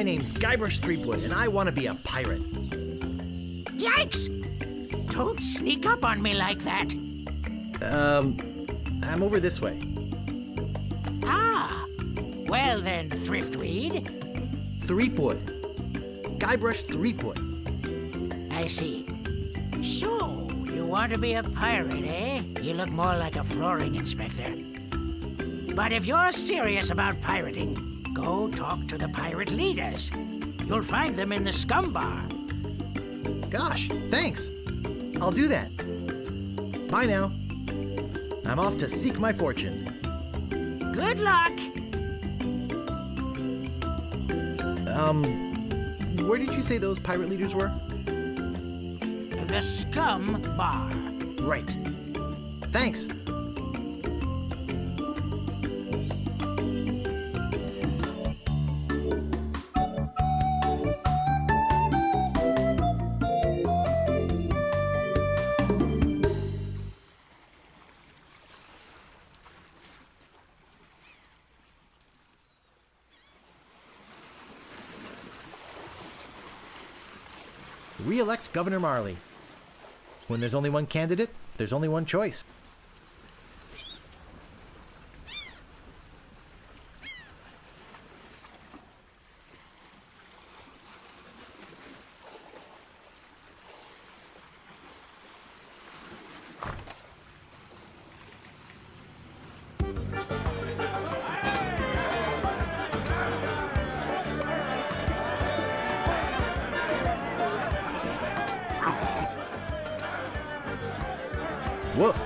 My name's Guybrush Threepwood, and I want to be a pirate. Yikes! Don't sneak up on me like that. I'm over this way. Ah, well then, Thriftweed. Threepwood. Guybrush Threepwood. I see. So, you want to be a pirate, eh? You look more like a flooring inspector. But if you're serious about pirating, go talk to the pirate leaders. You'll find them in the Scumm Bar. Gosh, thanks. I'll do that. Bye now. I'm off to seek my fortune. Good luck. Where did you say those pirate leaders were? The Scumm Bar. Right. Thanks. Re-elect Governor Marley. When there's only one candidate, there's only one choice. Woof.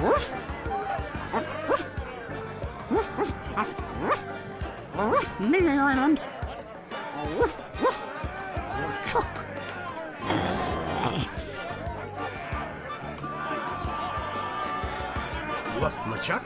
Woof. Mini Island. Chuck. Woof, LeChuck.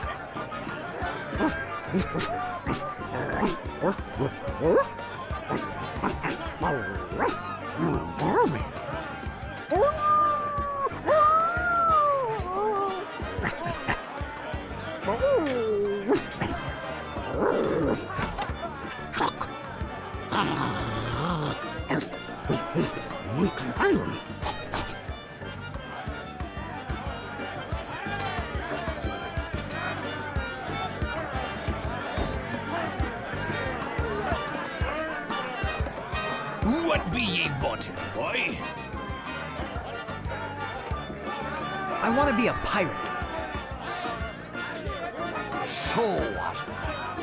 What be ye wanting, boy? I want to be a pirate. So what?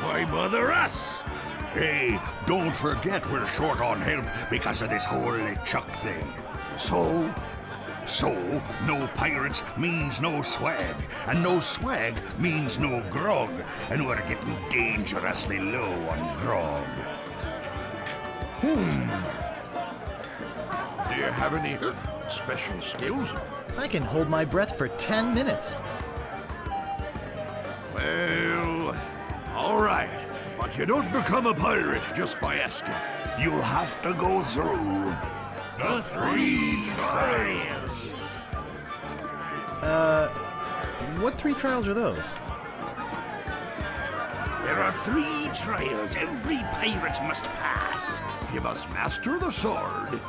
Why bother us? Hey, don't forget we're short on help because of this whole LeChuck thing. So, no pirates means no swag, and no swag means no grog, and we're getting dangerously low on grog. Do you have any special skills? I can hold my breath for 10 minutes. Well, all right. But you don't become a pirate just by asking. You'll have to go through the 3 trials. What 3 trials are those? There are 3 trials every pirate must pass. You must master the sword,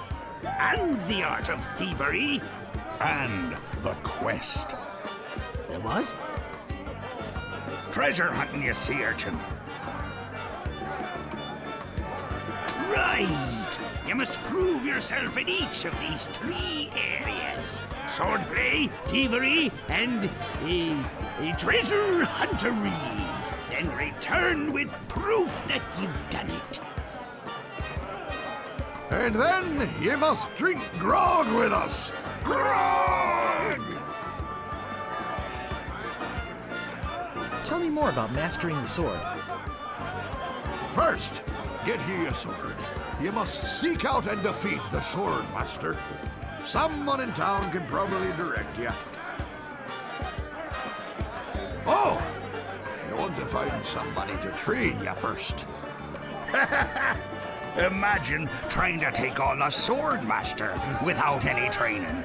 and the art of thievery, And the quest. The what? Treasure hunting, you sea urchin. Right! You must prove yourself in each of these 3 areas. Swordplay, thievery, and treasure huntery. Then return with proof that you've done it. And then ye must drink grog with us. Grog! Tell me more about mastering the sword. First, get ye a sword. Ye must seek out and defeat the Swordmaster. Someone in town can probably direct you. Oh! You want to find somebody to train you first. Imagine trying to take on the Swordmaster without any training.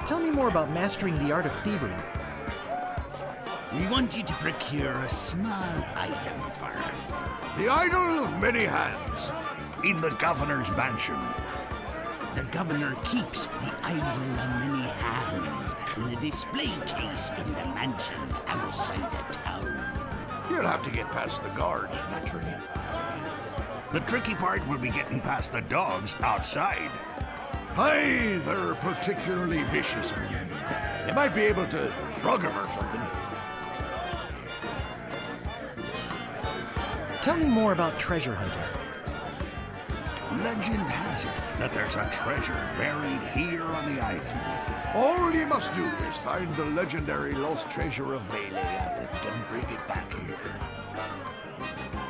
Tell me more about mastering the art of thievery. we want you to procure a small item for us. The idol of many hands. In the governor's mansion. The governor keeps the idol of many hands in a display case in the mansion outside the town. You'll have to get past the guards, naturally. The tricky part will be getting past the dogs outside. Aye, they're a particularly vicious breed. You might be able to drug them or something. Tell me more about treasure hunting. Legend has it that there's a treasure buried here on the island. All you must do is find the legendary lost treasure of Melee Island and bring it back here.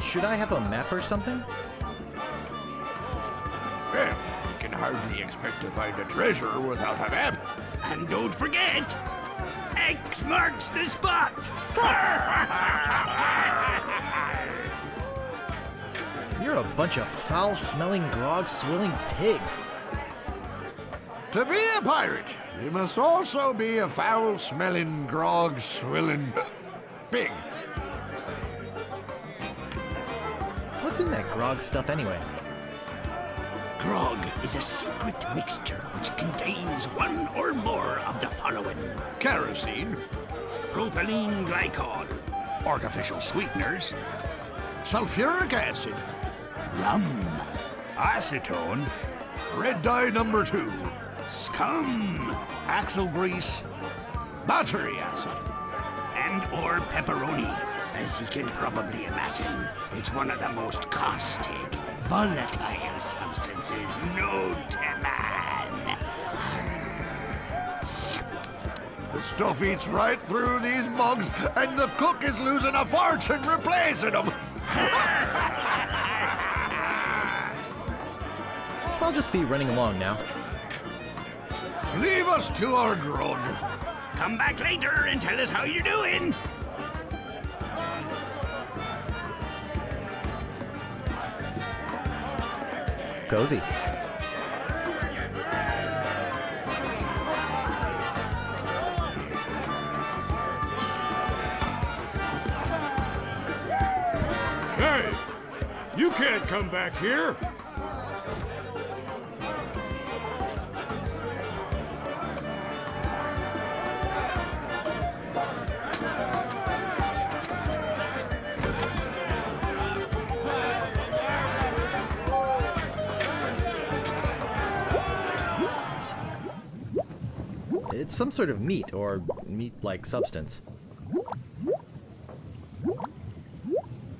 Should I have a map or something? Well, you can hardly expect to find a treasure without a map. And don't forget, X marks the spot. You're a bunch of foul-smelling, grog-swilling pigs. To be a pirate, you must also be a foul-smelling, grog-swilling pig. What's in that grog stuff anyway? Grog is a secret mixture which contains one or more of the following: Kerosene, propylene glycol, Artificial sweeteners, sulfuric acid, rum, acetone, red dye number 2, scum, axle grease, battery acid. and or pepperoni. As you can probably imagine, it's one of the most caustic, volatile substances known to man. The stuff eats right through these mugs, and the cook is losing a fortune replacing them. I'll just be running along now. Leave us to our grog. Come back later and tell us how you're doing. Cozy. Hey! You can't come back here! It's some sort of meat or meat-like substance.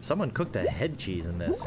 Someone cooked a head cheese in this.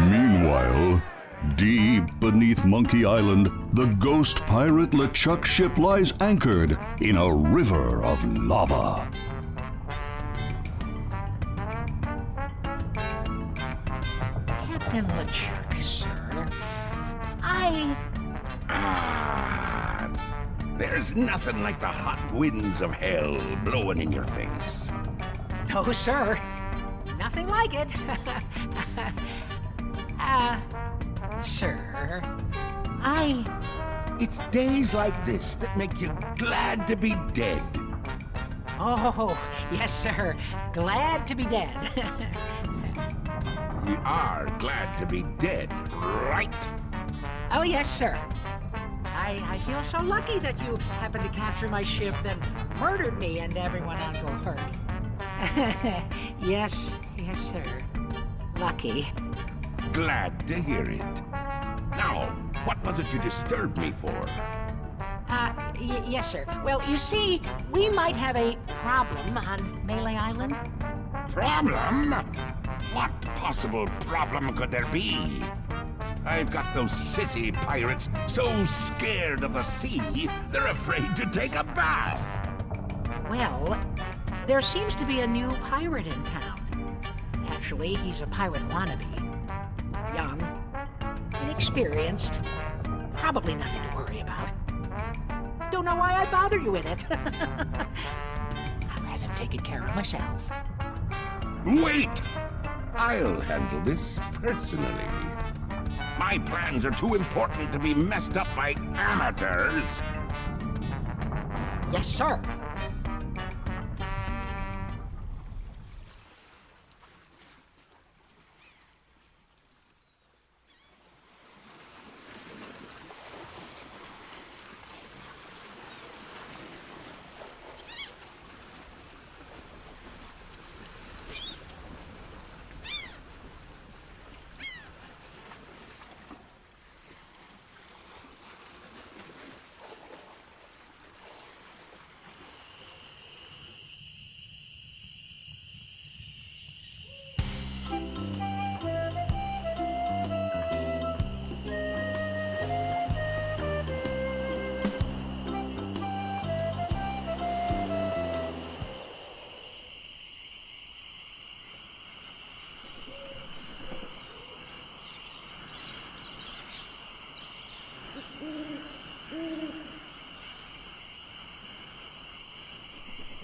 Meanwhile, deep beneath Monkey Island, the ghost pirate LeChuck ship lies anchored in a river of lava. Captain LeChuck, sir. There's nothing like the hot winds of hell blowing in your face. No, sir. Nothing like it. Sir, It's days like this that make you glad to be dead. Oh, yes, sir. Glad to be dead. You are glad to be dead, right? Oh, yes, sir. I feel so lucky that you happened to capture my ship, then murdered me and everyone on board. Yes, sir. Lucky. Glad to hear it. Now, what was it you disturbed me for? Yes, sir. Well, you see, we might have a problem on Melee Island. problem? What possible problem could there be? I've got those sissy pirates so scared of the sea, they're afraid to take a bath. Well, there seems to be a new pirate in town. Actually, he's a pirate wannabe. Young, inexperienced, probably nothing to worry about. Don't know why I bother you with it. I'll have him taken care of myself. Wait! I'll handle this personally. My plans are too important to be messed up by amateurs. Yes, sir.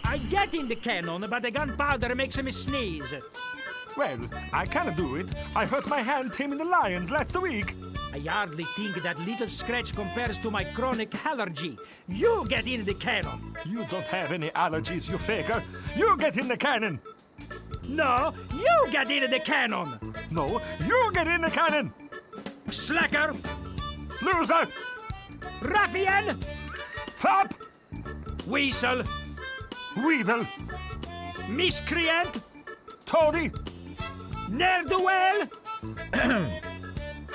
I get in the cannon, but the gunpowder makes me sneeze. Well, I can do it. I hurt my hand taming the lions last week. I hardly think that little scratch compares to my chronic allergy. You get in the cannon. You don't have any allergies, you faker. You get in the cannon. No, you get in the cannon. No, you get in the cannon. Slacker. Loser. Ruffian. Flop. Weasel. Weevil. Miscreant. Toady. Ne'er-do-well.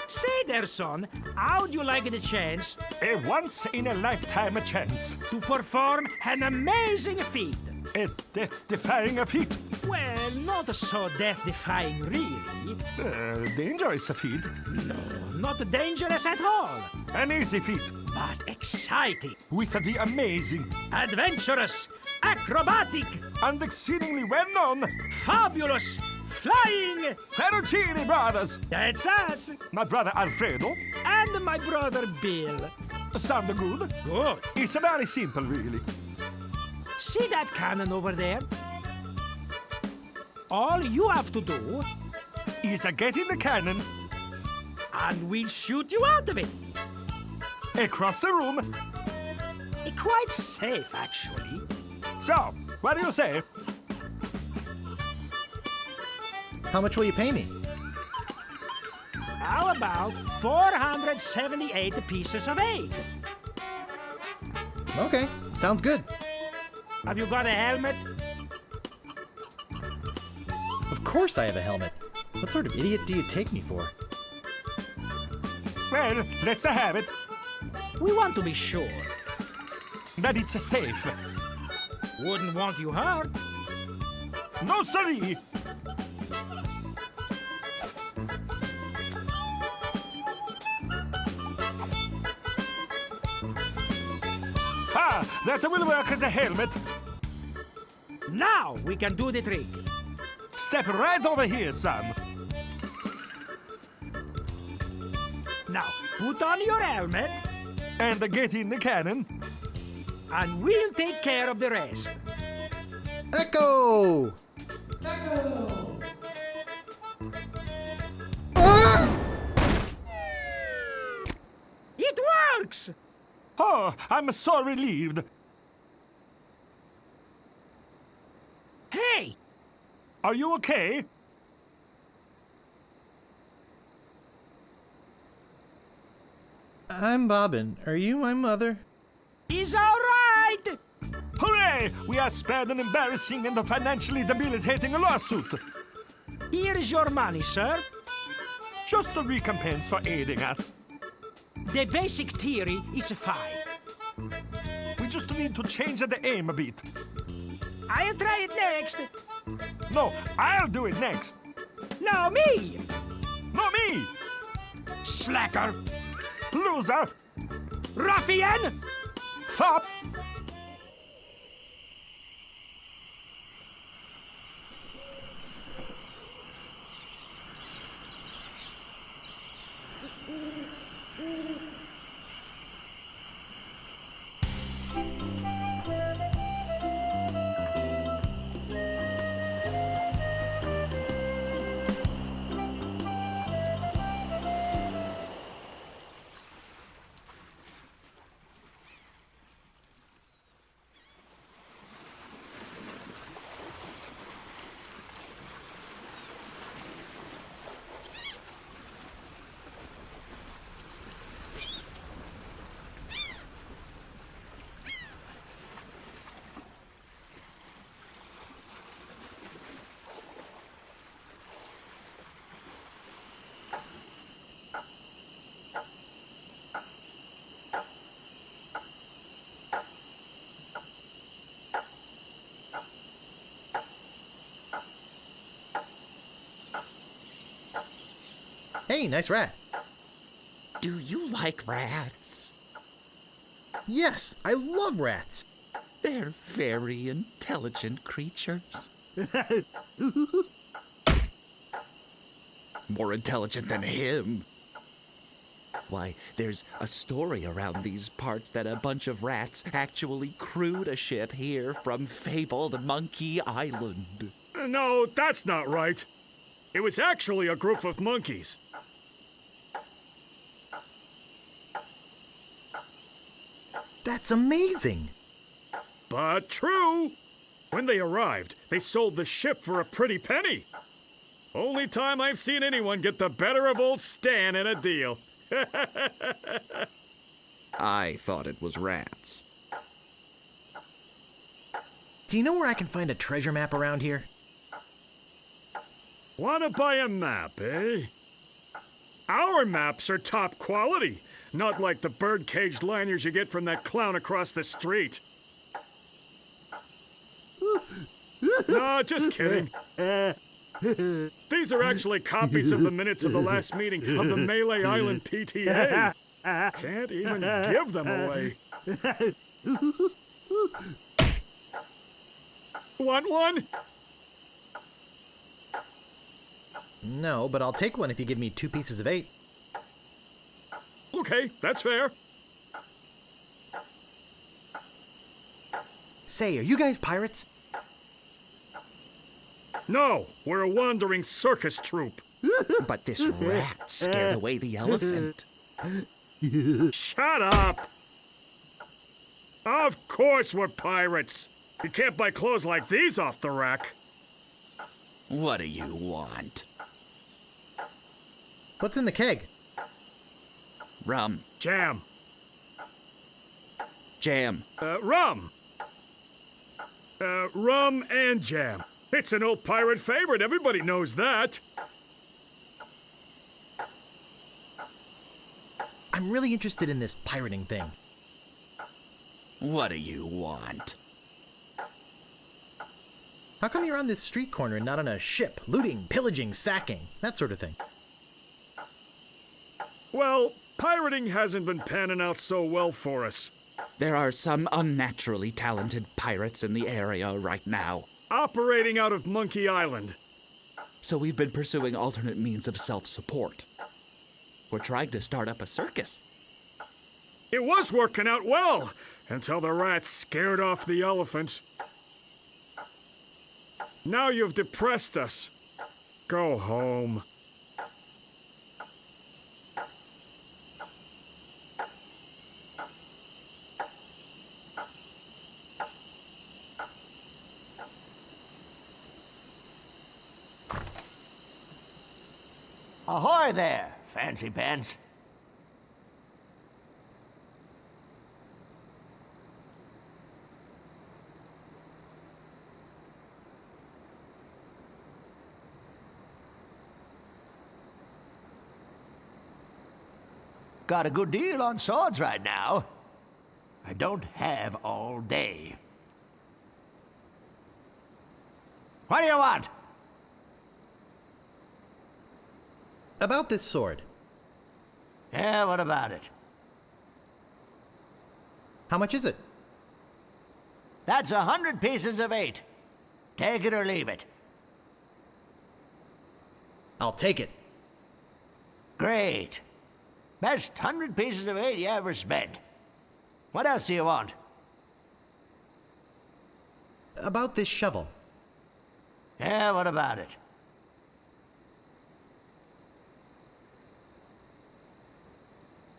Say there, son, how'd you like the chance A once-in-a-lifetime chance. to perform an amazing feat? A death-defying feat. Well, not so death-defying, really. Dangerous feat. No, not dangerous at all, An easy feat. but exciting, With the amazing adventurous, acrobatic, and exceedingly well-known fabulous, flying. Ferrucini brothers. That's us, My brother Alfredo. and my brother Bill. Sound good? Good. It's very simple, really. See that cannon over there? All you have to do, Is get in the cannon, and we'll shoot you out of it. across the room. Quite safe, actually. So, what do you say? How much will you pay me? How about 478 pieces of egg? Okay, sounds good. Have you got a helmet? Of course I have a helmet. What sort of idiot do you take me for? Well, let's have it. We want to be sure. That it's safe. Wouldn't want you hurt. No, siree. That will work as a helmet. Now we can do the trick. Step right over here, son. Now put on your helmet, And get in the cannon. and we'll take care of the rest. Echo! It works! Oh, I'm so relieved. Hey, Are you okay? I'm Bobbin. Are you my mother? he's all right. Hooray! We are spared an embarrassing and financially debilitating lawsuit. Here is your money, sir. Just a recompense for aiding us. The basic theory is fine. We just need to change the aim a bit. I'll try it next. No, I'll do it next. No, me. No, me! Slacker. Loser! Ruffian. Fop! Hey, nice rat. Do you like rats? Yes, I love rats. They're very intelligent creatures. More intelligent than him. Why, there's a story around these parts that a bunch of rats actually crewed a ship here from fabled Monkey Island. No, that's not right. It was actually a group of monkeys. That's amazing. But true. When they arrived, they sold the ship for a pretty penny. Only time I've seen anyone get the better of old Stan in a deal. I thought it was rats. Do you know where I can find a treasure map around here? Wanna buy a map, eh? Our maps are top quality, not like the bird-caged liners you get from that clown across the street. No, just kidding. These are actually copies of the minutes of the last meeting of the Melee Island PTA. Can't even give them away. Want one? No, but I'll take one if you give me 2 pieces of 8. Okay, that's fair. Say, are you guys pirates? No, we're a wandering circus troupe. But this rat scared away the elephant. Shut up! Of course we're pirates. You can't buy clothes like these off the rack. What do you want? What's in the keg? Rum. Jam. Jam. Rum. Rum and jam. It's an old pirate favorite. Everybody knows that. I'm really interested in this pirating thing. What do you want? How come you're on this street corner and not on a ship? Looting, pillaging, sacking, that sort of thing. Well, pirating hasn't been panning out so well for us. There are some unnaturally talented pirates in the area right now. Operating out of Monkey Island. So we've been pursuing alternate means of self-support. We're trying to start up a circus. It was working out well, until the rats scared off the elephant. Now you've depressed us. Go home. Ahoy there, fancy pants. Got a good deal on swords right now. I don't have all day. What do you want? About this sword. Yeah, what about it? How much is it? That's 100 pieces of 8. Take it or leave it. I'll take it. Great. Best 100 pieces of 8 you ever spent. What else do you want? About this shovel. Yeah, what about it?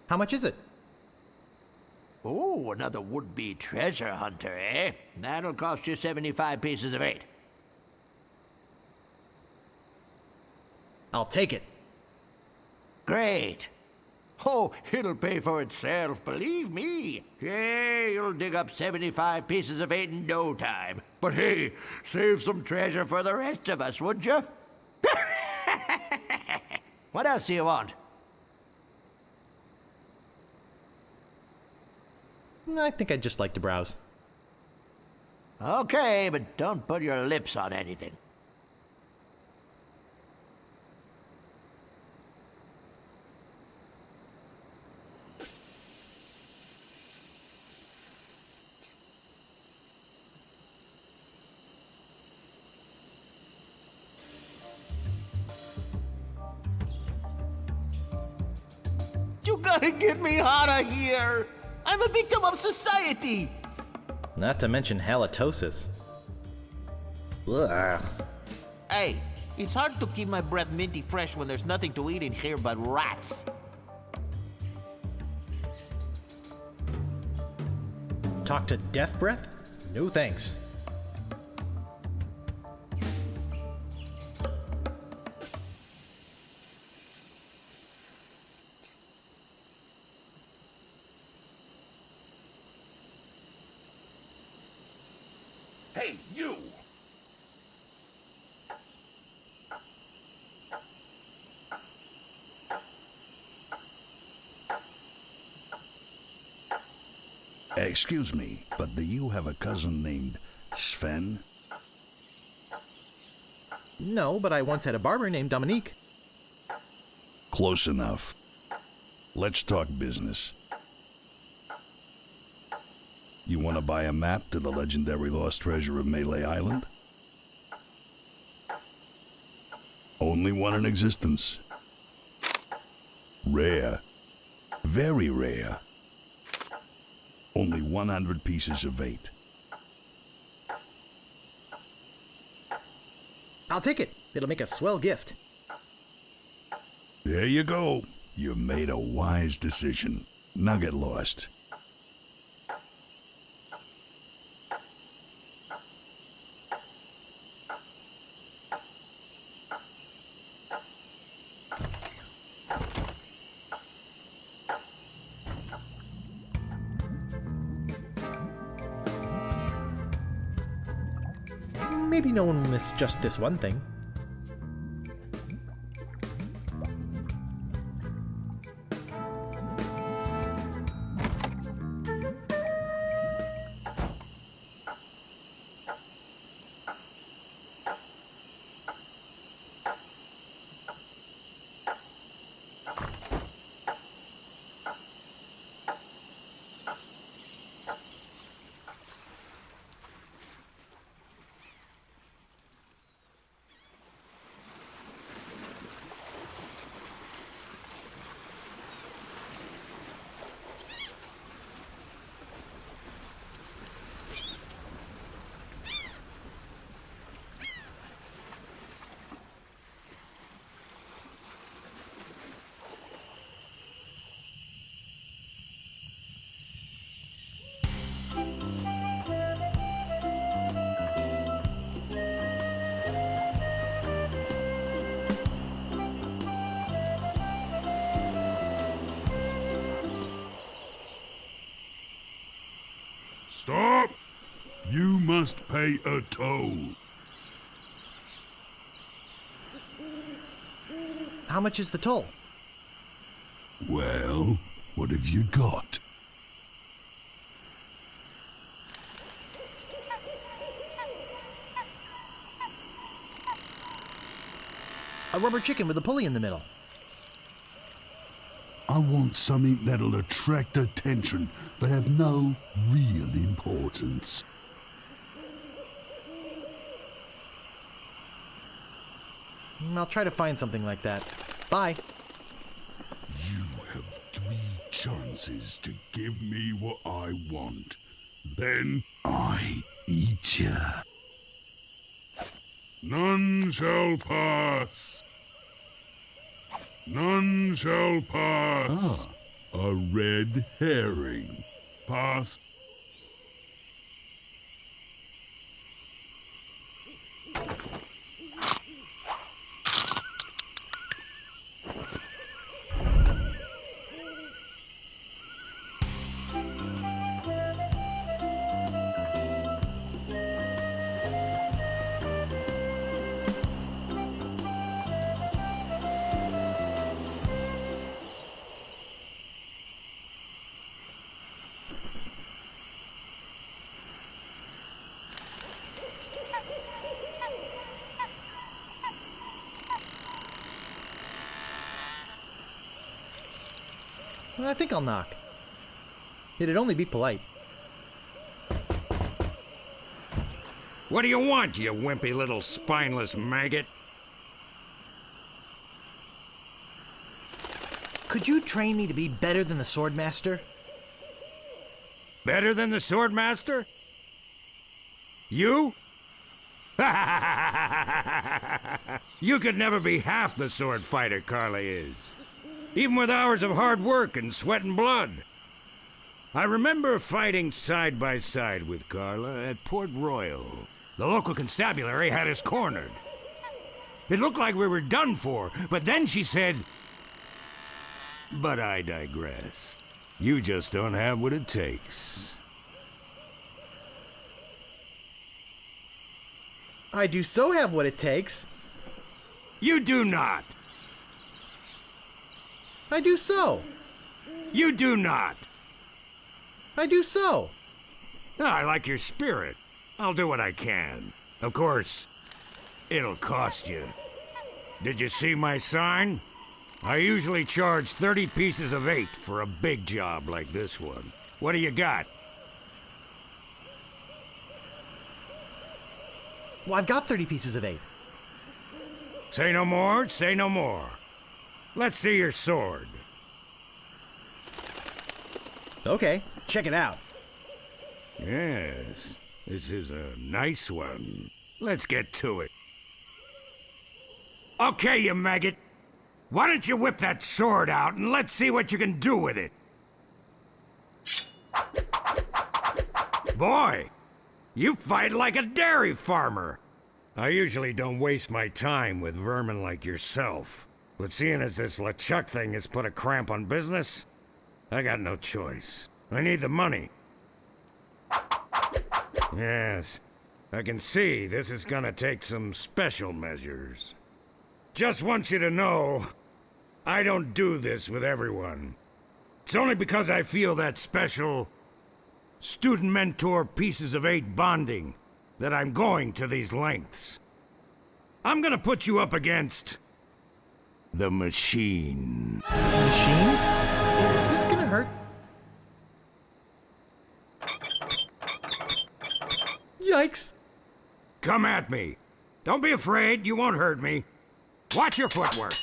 How much is it? Oh, another would-be treasure hunter, eh? That'll cost you 75 pieces of 8. I'll take it. Great. Oh, it'll pay for itself, believe me. Yeah, you'll dig up 75 pieces of 8 in no time. But hey, save some treasure for the rest of us, would you? What else do you want? I think I'd just like to browse. Okay, but don't put your lips on anything. You gotta get me out of here! I'm a victim of society! Not to mention halitosis. Ugh. Hey, it's hard to keep my breath minty fresh when there's nothing to eat in here but rats. Talk to Death Breath? No thanks. Hey, you! Excuse me, but do you have a cousin named Sven? No, but I once had a barber named Dominique. Close enough. Let's talk business. You want to buy a map to the legendary lost treasure of Melee Island? Only one in existence. Rare. Very rare. Only 100 pieces of 8. I'll take it. It'll make a swell gift. There you go. You made a wise decision. Now get lost. Maybe no one missed just this one thing. Stop! You must pay a toll. How much is the toll? Well, what have you got? A rubber chicken with a pulley in the middle. I want something that'll attract attention, but have no real importance. I'll try to find something like that. Bye. You have 3 chances to give me what I want. Then I eat ya. None shall pass. None shall pass. A red herring. Pass. I think I'll knock. It'd only be polite. What do you want, you wimpy little spineless maggot? Could you train me to be better than the Swordmaster? Better than the Swordmaster? You? You could never be half the sword fighter Carly is. Even with hours of hard work and sweat and blood. I remember fighting side by side with Carla at Port Royal. The local constabulary had us cornered. It looked like we were done for, but then she said, "But I digress. You just don't have what it takes." I do so have what it takes. You do not. I do so. You do not. I do so. I like your spirit. I'll do what I can. Of course, it'll cost you. Did you see my sign? I usually charge 30 pieces of 8 for a big job like this one. What do you got? Well, I've got 30 pieces of 8. Say no more, say no more. Let's see your sword. Okay, check it out. Yes, this is a nice one. Let's get to it. Okay, you maggot. Why don't you whip that sword out and let's see what you can do with it? Boy, you fight like a dairy farmer. I usually don't waste my time with vermin like yourself. But seeing as this LeChuck thing has put a cramp on business, I got no choice. I need the money. Yes, I can see this is gonna take some special measures. Just want you to know, I don't do this with everyone. It's only because I feel that special student-mentor pieces of 8 bonding that I'm going to these lengths. I'm gonna put you up against the machine. Machine? Is this gonna hurt? Yikes. Come at me. Don't be afraid, you won't hurt me. Watch your footwork.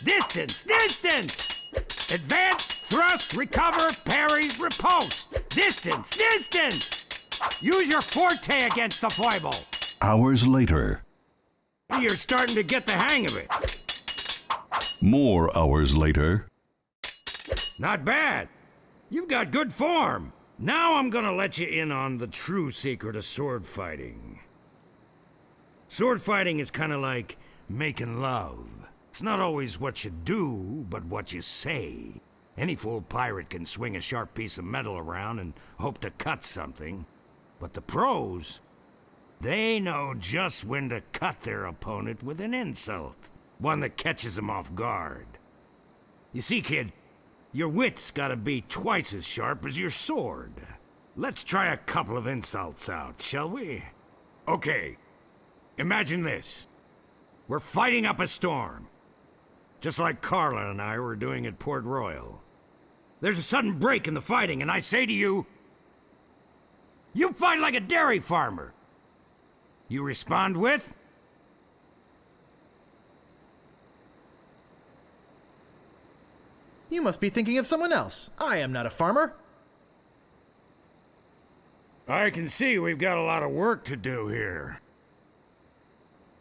Distance, distance! Advance, thrust, recover, parry, riposte. Distance, distance! Use your forte against the foible. Hours later. You're starting to get the hang of it. More hours later. Not bad. You've got good form. Now I'm gonna let you in on the true secret of sword fighting. Sword fighting is kind of like making love. It's not always what you do, but what you say. Any fool pirate can swing a sharp piece of metal around and hope to cut something. But the pros, they know just when to cut their opponent with an insult. One that catches them off guard. You see, kid, your wit's gotta be twice as sharp as your sword. Let's try a couple of insults out, shall we? Okay, imagine this. We're fighting up a storm. Just like Carla and I were doing at Port Royal. There's a sudden break in the fighting, and I say to you, you fight like a dairy farmer. You respond with, You must be thinking of someone else. I am not a farmer. I can see we've got a lot of work to do here.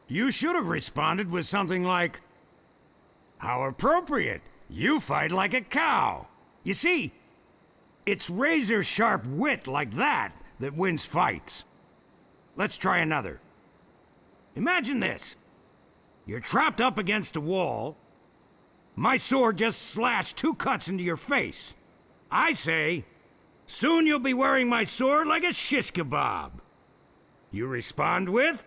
You should have responded with something like, how appropriate. You fight like a cow. You see, it's razor-sharp wit like that that wins fights. Let's try another. Imagine this. You're trapped up against a wall. My sword just slashed 2 cuts into your face. I say, soon you'll be wearing my sword like a shish kebab. You respond with,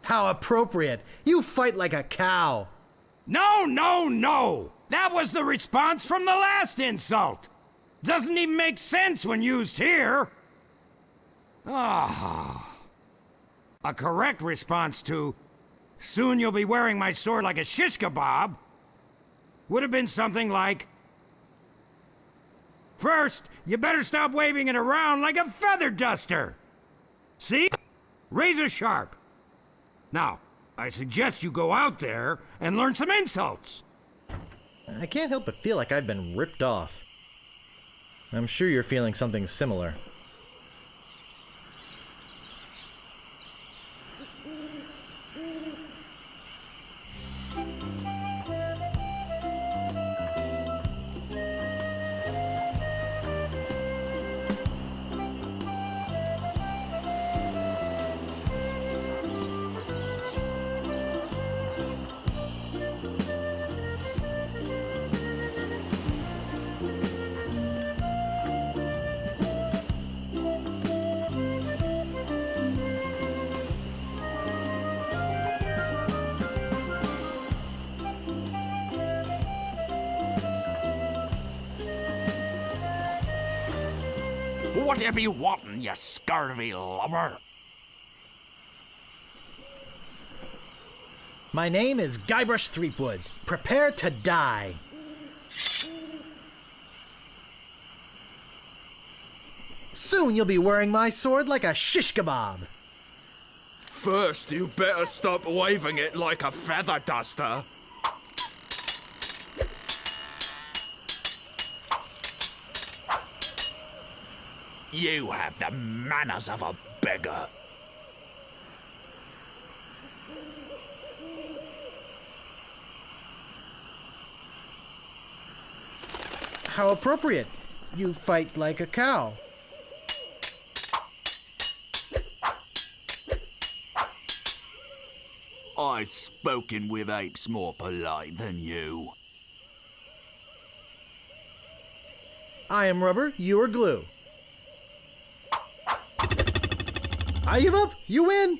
How appropriate. You fight like a cow. no, no, no! That was the response from the last insult! Doesn't even make sense when used here! Ah. A correct response to, soon you'll be wearing my sword like a shish kebab, would have been something like, first, you better stop waving it around like a feather duster! See? Razor sharp. Now, I suggest you go out there and learn some insults. I can't help but feel like I've been ripped off. I'm sure you're feeling something similar. Whatever you wantin', you scurvy lubber? My name is Guybrush Threepwood. Prepare to die. Soon you'll be wearing my sword like a shish kebab. First, you better stop waving it like a feather duster. You have the manners of a beggar. How appropriate. You fight like a cow. I've spoken with apes more polite than you. I am rubber, you are glue. I give up, you win.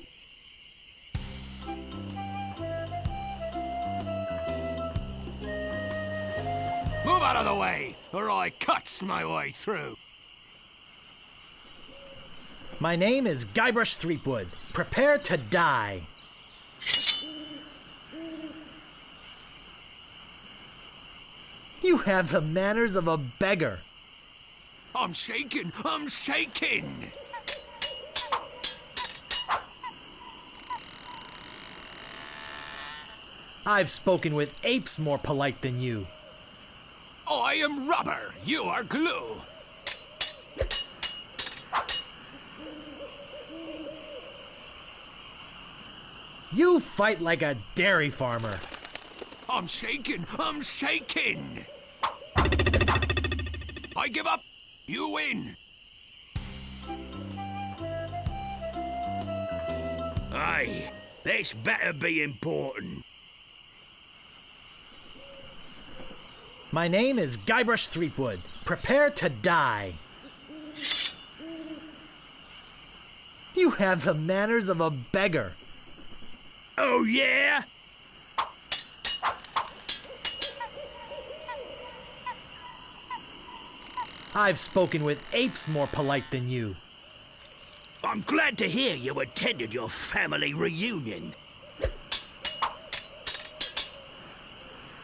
Move out of the way, or I cuts my way through. My name is Guybrush Threepwood. Prepare to die. You have the manners of a beggar. I'm shaking, I'm shaking! I've spoken with apes more polite than you. I am rubber, you are glue. You fight like a dairy farmer. I'm shaking, I'm shaking! I give up, you win! Aye, this better be important. My name is Guybrush Threepwood. Prepare to die. You have the manners of a beggar. Oh, yeah? I've spoken with apes more polite than you. I'm glad to hear you attended your family reunion.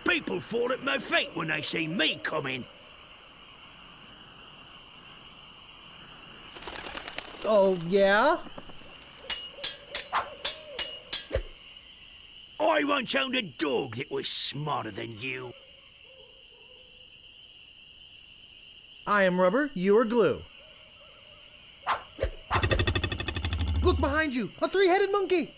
People fall at my feet when they see me coming. Oh, yeah? I once owned a dog that was smarter than you. I am rubber, you are glue. Look behind you! A three-headed monkey!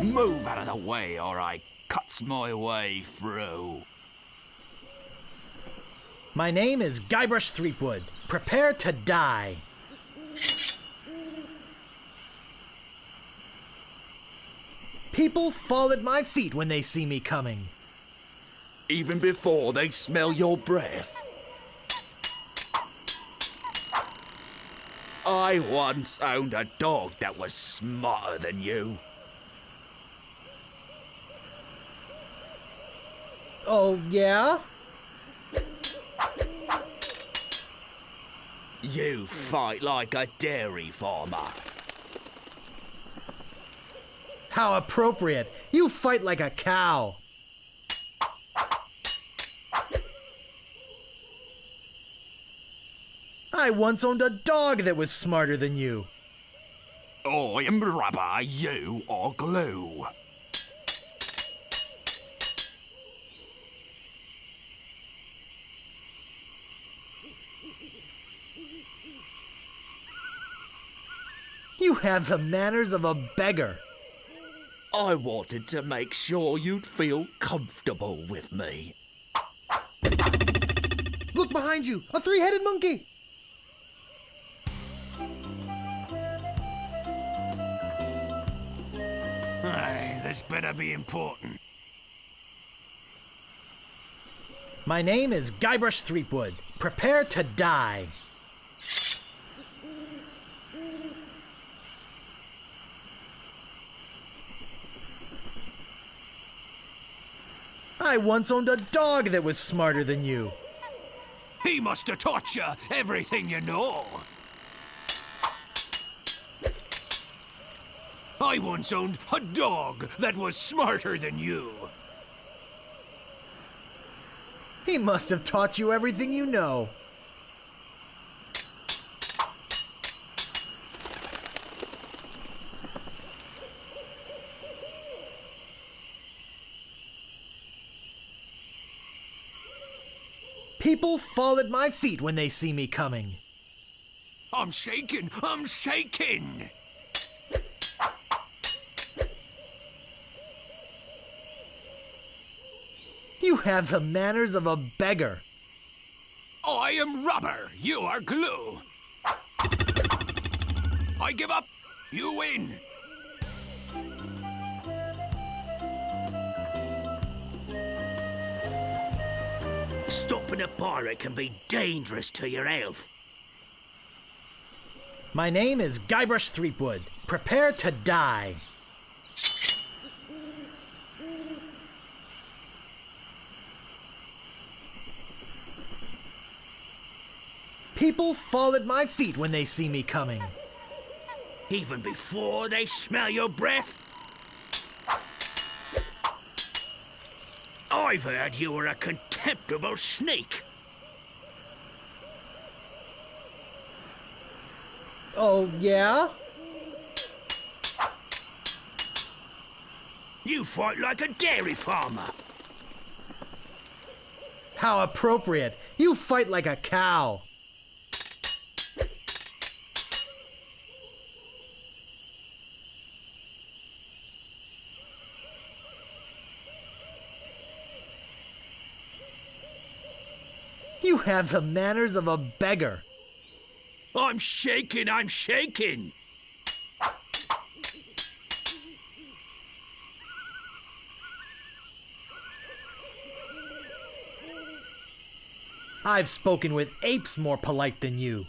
Move out of the way or I cuts my way through. My name is Guybrush Threepwood. Prepare to die. People fall at my feet when they see me coming. Even before they smell your breath. I once owned a dog that was smarter than you. Oh, yeah? You fight like a dairy farmer. How appropriate. You fight like a cow. I once owned a dog that was smarter than you. I am rubber, you are glue. You have the manners of a beggar. I wanted to make sure you'd feel comfortable with me. Look behind you! A three-headed monkey! Aye, this better be important. My name is Guybrush Threepwood. Prepare to die. I once owned a dog that was smarter than you. He must have taught you everything you know. I once owned a dog that was smarter than you. He must have taught you everything you know. People fall at my feet when they see me coming. I'm shaking! I'm shaking! You have the manners of a beggar. I am rubber, you are glue. I give up, you win. Stopping a pirate can be dangerous to your health. My name is Guybrush Threepwood. Prepare to die. People fall at my feet when they see me coming. Even before they smell your breath? I've heard you were a contemptible sneak. Oh, yeah? You fight like a dairy farmer. How appropriate. You fight like a cow. You have the manners of a beggar. I'm shaking, I'm shaking. I've spoken with apes more polite than you.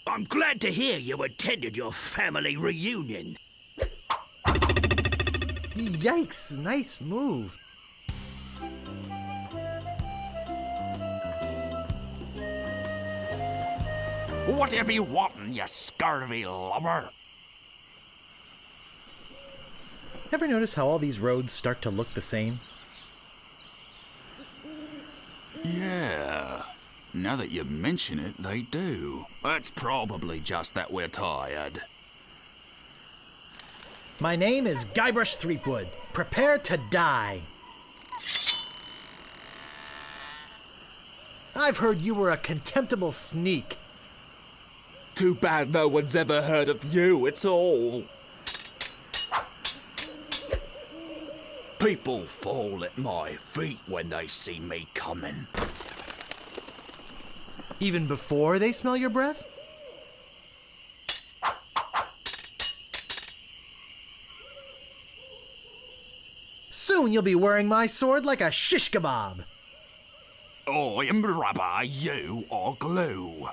I'm glad to hear you attended your family reunion. Yikes, nice move. What you be wantin', you scurvy lumber? Ever notice how all these roads start to look the same? Yeah. Now that you mention it, they do. It's probably just that we're tired. My name is Guybrush Threepwood. Prepare to die. I've heard you were a contemptible sneak. Too bad no one's ever heard of you, it's all. People fall at my feet when they see me coming. Even before they smell your breath? Soon you'll be wearing my sword like a shish kebab. I'm rubber, you are glue.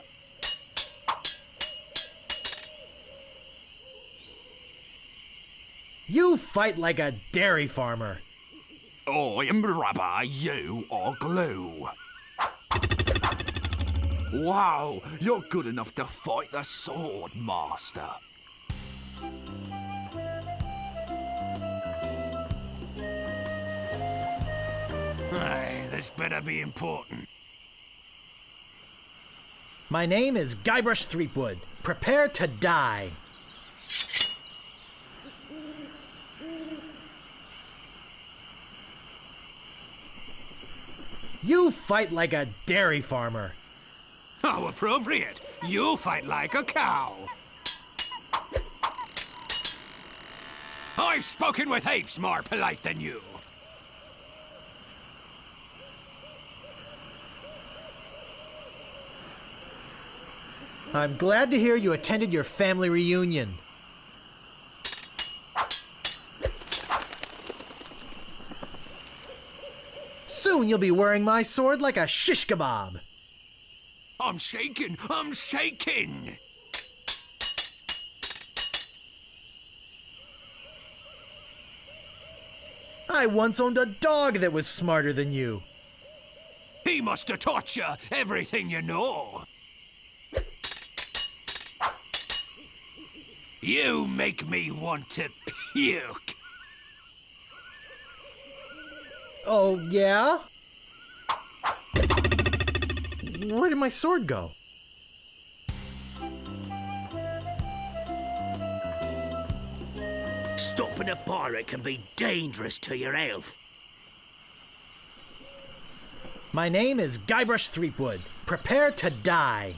You fight like a dairy farmer. I'm rubber, you are glue. Wow, you're good enough to fight the Swordmaster. Aye, this better be important. My name is Guybrush Threepwood. Prepare to die. You fight like a dairy farmer. How appropriate. You fight like a cow. I've spoken with apes more polite than you. I'm glad to hear you attended your family reunion. Soon you'll be wearing my sword like a shish kebab. I'm shaking. I'm shaking. I once owned a dog that was smarter than you. He must have taught you everything you know. You make me want to puke. Oh, yeah? Where did my sword go? Stopping a pirate can be dangerous to your health. My name is Guybrush Threepwood. Prepare to die.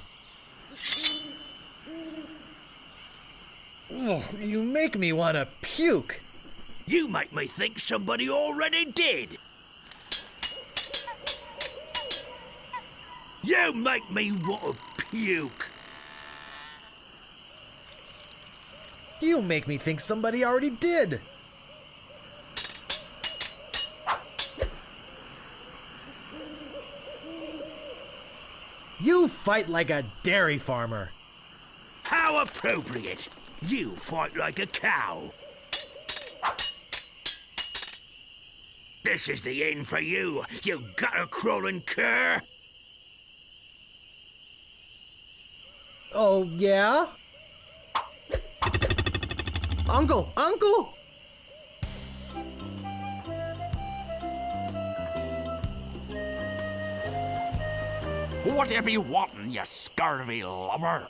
Oh, you make me want to puke. You make me think somebody already did. You make me want to puke. You make me think somebody already did. You fight like a dairy farmer. How appropriate. You fight like a cow. This is the end for you, you gutter-crawling cur. Oh, yeah? Uncle! Uncle! What you be wantin', you scurvy lumber?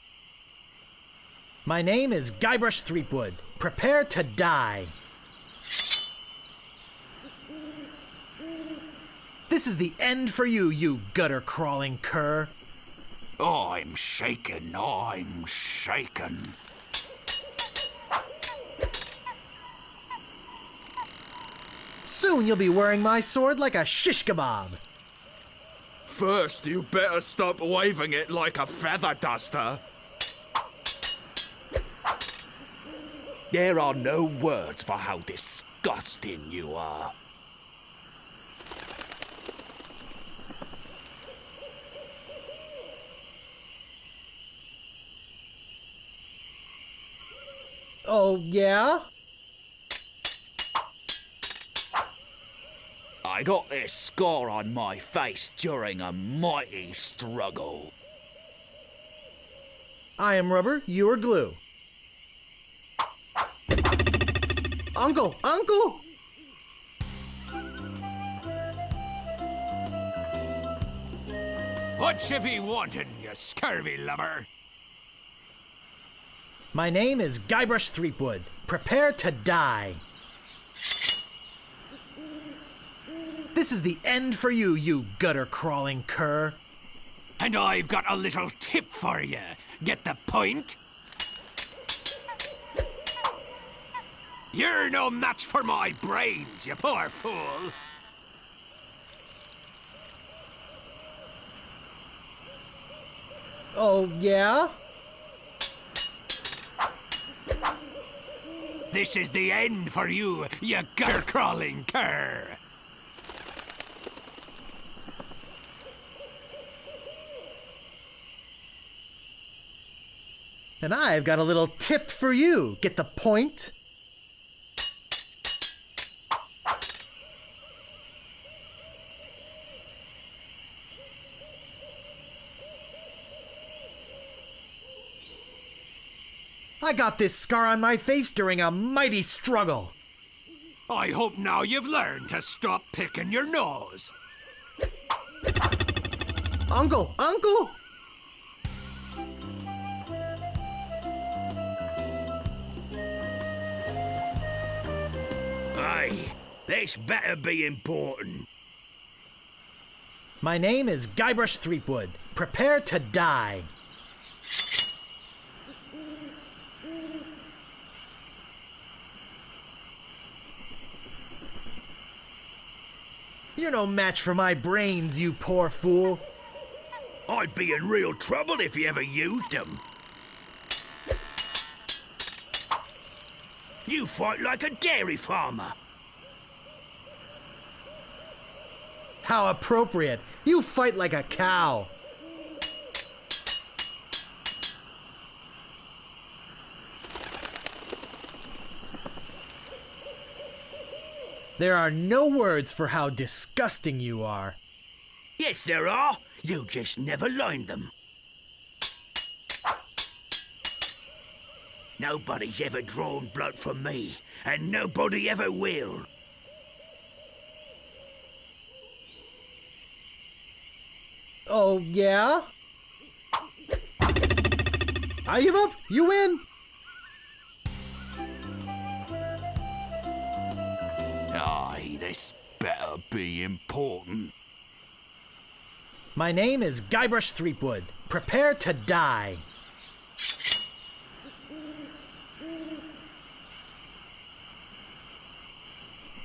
My name is Guybrush Threepwood. Prepare to die. This is the end for you, you gutter-crawling cur. I'm shaking, I'm shaking. Soon you'll be wearing my sword like a shish kebab. First, you better stop waving it like a feather duster. There are no words for how disgusting you are. Oh, yeah? I got this scar on my face during a mighty struggle. I am rubber, you are glue. Uncle! Uncle! What you be wanting, you scurvy lubber? My name is Guybrush Threepwood. Prepare to die. This is the end for you, you gutter-crawling cur. And I've got a little tip for you. Get the point? You're no match for my brains, you poor fool. Oh, yeah? This is the end for you, you gutter-crawling cur. And I've got a little tip for you. Get the point? I got this scar on my face during a mighty struggle. I hope now you've learned to stop picking your nose. Uncle! Uncle! Aye, this better be important. My name is Guybrush Threepwood. Prepare to die. You're no match for my brains, you poor fool. I'd be in real trouble if you ever used them. You fight like a dairy farmer. How appropriate. You fight like a cow. There are no words for how disgusting you are. Yes, there are. You just never learned them. Nobody's ever drawn blood from me, and nobody ever will. Oh, yeah? I give up. You win. Aye, this better be important. My name is Guybrush Threepwood. Prepare to die.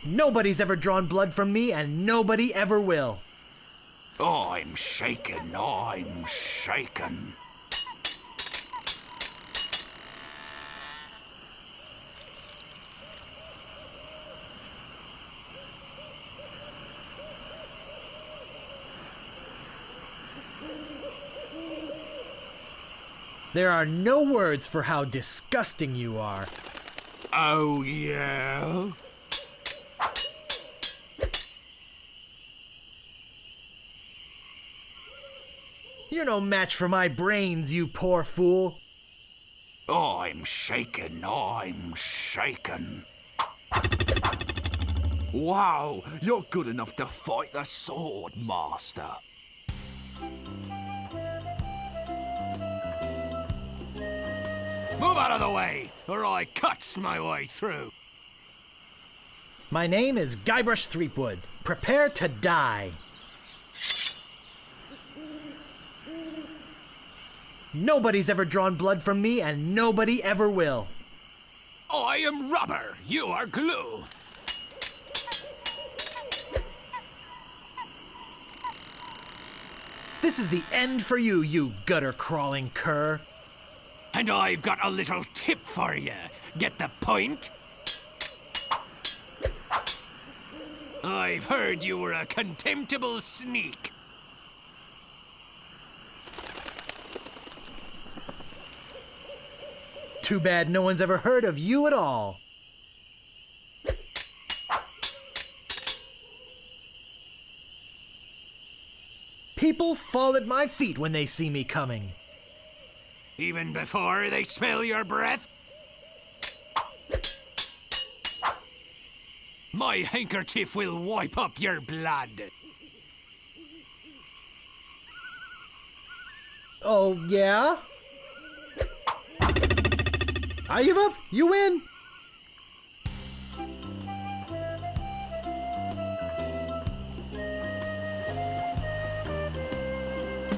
Nobody's ever drawn blood from me, and nobody ever will. I'm shaken, I'm shaken. There are no words for how disgusting you are. Oh, yeah? You're no match for my brains, you poor fool. I'm shaken, I'm shaken. Wow, you're good enough to fight the Swordmaster. Move out of the way, or I cuts my way through. My name is Guybrush Threepwood. Prepare to die. Nobody's ever drawn blood from me, and nobody ever will. I am rubber, you are glue. This is the end for you, you gutter-crawling cur. And I've got a little tip for you. Get the point? I've heard you were a contemptible sneak. Too bad no one's ever heard of you at all. People fall at my feet when they see me coming. Even before they smell your breath? My handkerchief will wipe up your blood. Oh, yeah? I give up. You win.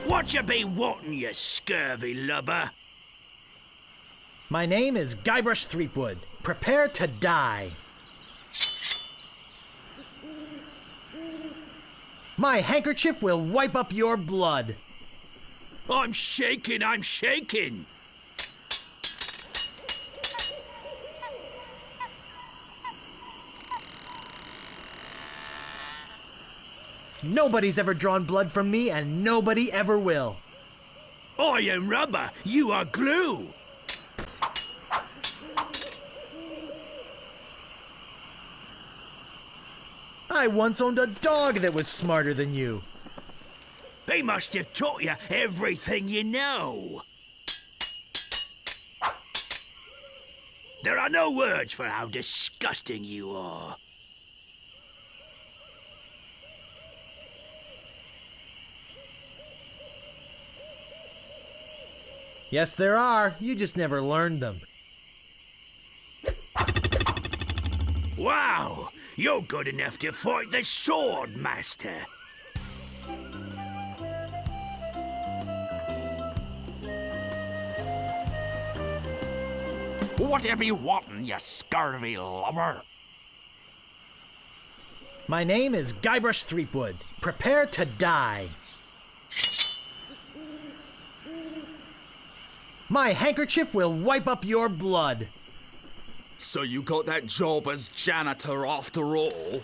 What you be wanting, you scurvy lubber? My name is Guybrush Threepwood. Prepare to die. My handkerchief will wipe up your blood. I'm shaking, I'm shaking. Nobody's ever drawn blood from me, and nobody ever will. I am rubber, you are glue. I once owned a dog that was smarter than you. They must have taught you everything you know. There are no words for how disgusting you are. Yes, there are. You just never learned them. Wow! You're good enough to fight the Swordmaster. Whatever you wantin', you scurvy lubber? My name is Guybrush Threepwood. Prepare to die. My handkerchief will wipe up your blood. So you got that job as janitor after all?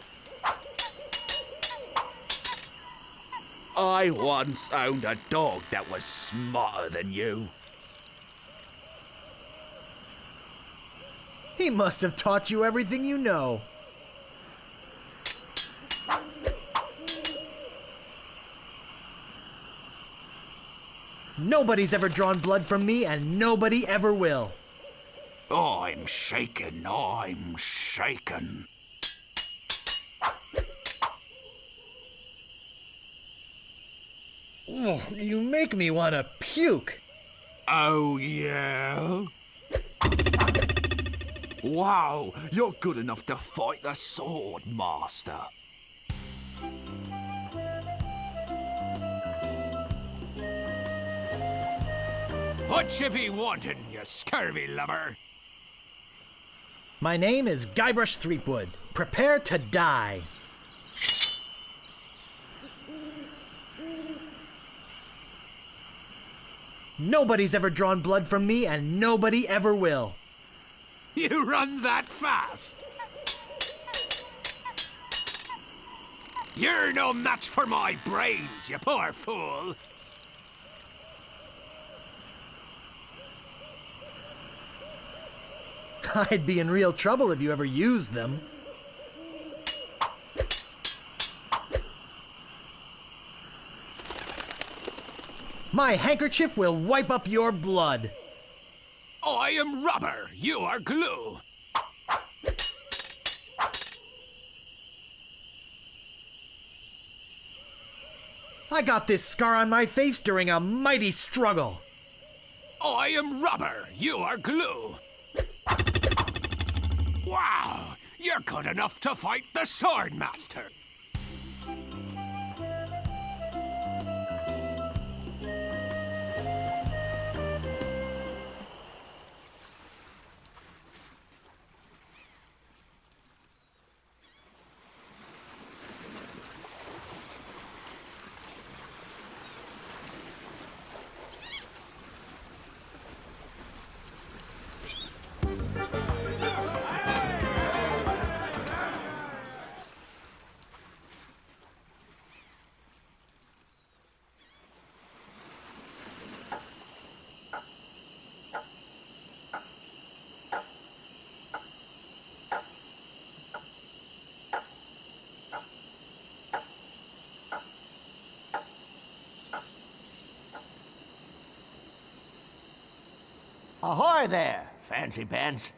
I once owned a dog that was smarter than you. He must have taught you everything you know. Nobody's ever drawn blood from me, and nobody ever will. I'm shaken, I'm shaken. Oh, you make me want to puke. Oh, yeah? Wow, you're good enough to fight the Swordmaster. What you be wanting, you scurvy lubber? My name is Guybrush Threepwood. Prepare to die. Nobody's ever drawn blood from me, and nobody ever will. You run that fast? You're no match for my brains, you poor fool. I'd be in real trouble if you ever used them. My handkerchief will wipe up your blood. I am rubber, you are glue. I got this scar on my face during a mighty struggle. I am rubber, you are glue. Wow, you're good enough to fight the Swordmaster. Ahoy there, fancy pants.